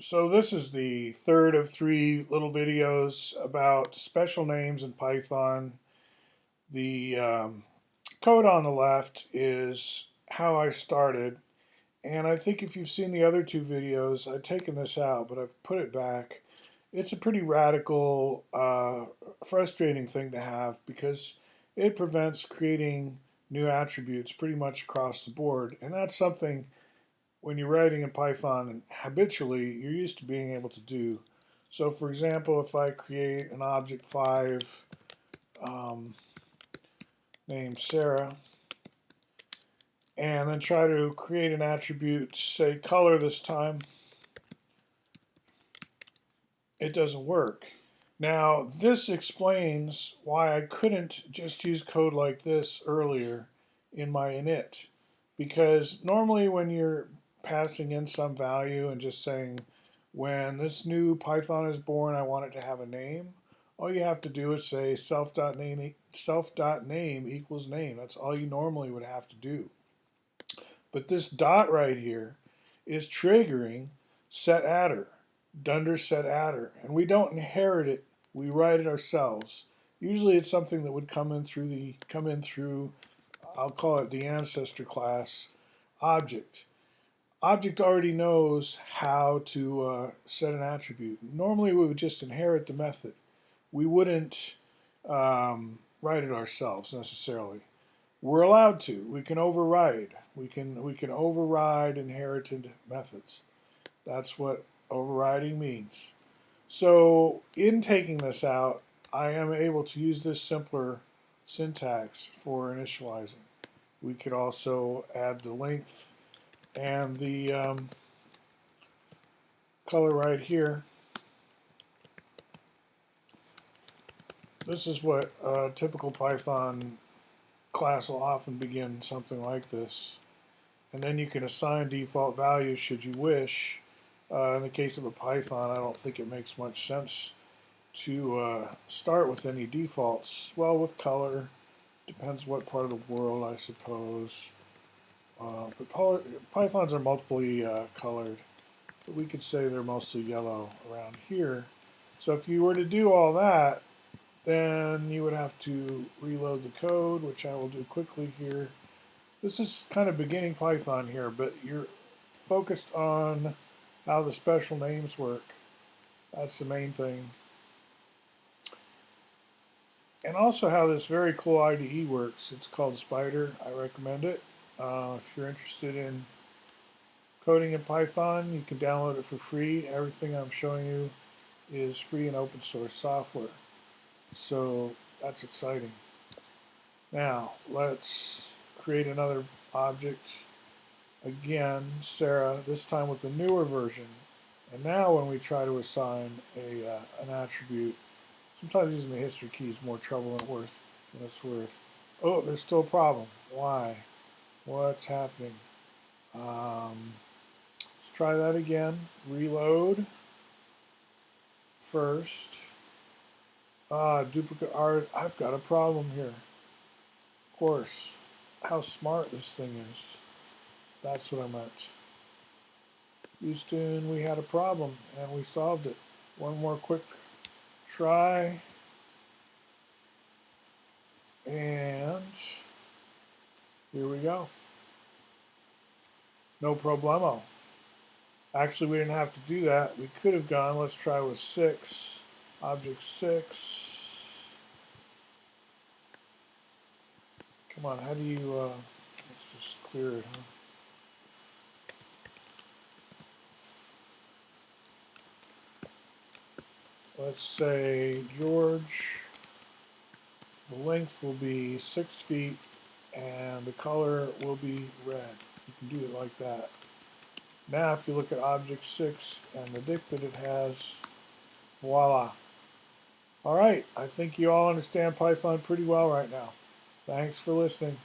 So this is the third of three little videos about special names in Python. The code on the left is how I started, and I think if you've seen the other two videos, I've taken this out, but I've put it back. It's a pretty radical, frustrating thing to have because it prevents creating new attributes pretty much across the board, and that's something when you're writing in Python and habitually you're used to being able to do. So for example, if I create an object 5 um, named Sarah and then try to create an attribute, say color this time, it doesn't work. Now this explains why I couldn't just use code like this earlier in my init, because normally when you're passing in some value and just saying when this new Python is born I want it to have a name, all you have to do is say self.name equals name. That's all you normally would have to do. But this dot right here is triggering setAttr, dunder setAttr, and we don't inherit it. We write it ourselves. Usually, it's something that would come in through. I'll call it the ancestor class object. Object already knows how to set an attribute. Normally, we would just inherit the method. We wouldn't write it ourselves necessarily. We're allowed to. We can override. We can override inherited methods. That's what overriding means. So in taking this out, I am able to use this simpler syntax for initializing. We could also add the length and the color right here. This is what a typical Python class will often begin something like this. And then you can assign default values should you wish. In the case of a Python, I don't think it makes much sense to start with any defaults. Well, with color, depends what part of the world, I suppose. But Pythons are multiply colored, but we could say they're mostly yellow around here. So if you were to do all that, then you would have to reload the code, which I will do quickly here. This is kind of beginning Python here, but you're focused on how the special names work. That's the main thing. And also how this very cool IDE works. It's called Spider. I recommend it. If you're interested in coding in Python, you can download it for free. Everything I'm showing you is free and open source software. So that's exciting. Now let's create another object. Again, Sarah, this time with the newer version. And now when we try to assign an attribute, sometimes using the history key is more trouble than it's worth. Oh, there's still a problem. Why? What's happening? Let's try that again. Reload first. Duplicate art. I've got a problem here. Of course. How smart this thing is. That's what I meant. Houston, we had a problem and we solved it. One more quick try. And here we go. No problemo. Actually, we didn't have to do that. We could have gone, let's try with 6. Object 6. Come on, how do you, let's just clear it, huh? Let's say George, the length will be 6 feet and the color will be red. You can do it like that. Now if you look at object 6 and the dict that it has, voila. Alright, I think you all understand Python pretty well right now. Thanks for listening.